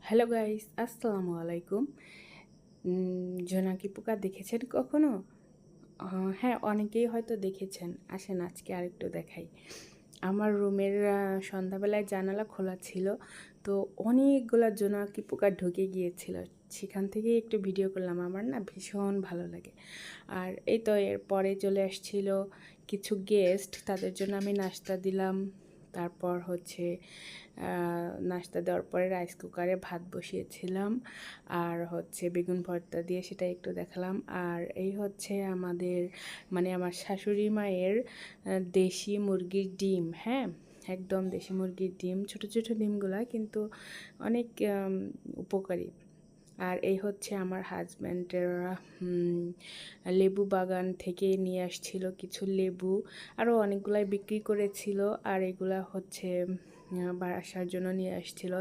Hello guys, আসসালামু আলাইকুম। জোনাকি পোকা দেখেছেন কখনো? হ্যাঁ, অনেকেই হয়তো দেখেছেন। আসেন আজকে আরেকটু দেখাই। আমার রুমের সন্ধ্যাবেলায় জানালা খোলা ছিল, তো অনেকগুলা জোনাকি পোকা ঢুকে গিয়েছিল। সেখান থেকেই একটু ভিডিও করলাম। আমার না ভীষণ ভালো লাগে। আর এই তো এর পরে চলে আসছিল কিছু গেস্ট, তাদের জন্য আমি নাস্তা দিলাম। তারপর হচ্ছে নাস্তা দেওয়ার পরে রাইস কুকারে ভাত বসিয়েছিলাম, আর হচ্ছে বেগুন ভর্তা দিয়ে সেটা একটু দেখালাম। আর এই হচ্ছে আমাদের মানে আমার শাশুড়ি মায়ের দেশি মুরগির ডিম। হ্যাঁ, একদম দেশি মুরগির ডিম, ছোট ছোট ডিমগুলা কিন্তু অনেক উপকারী। আর এই হচ্ছে আমার হাজব্যান্ডের লেবু বাগান থেকে নিয়ে আসছিল কিছু লেবু, আরও অনেকগুলাই বিক্রি করেছিল। আর এগুলা হচ্ছে বাসার জন্য নিয়ে আসছিল।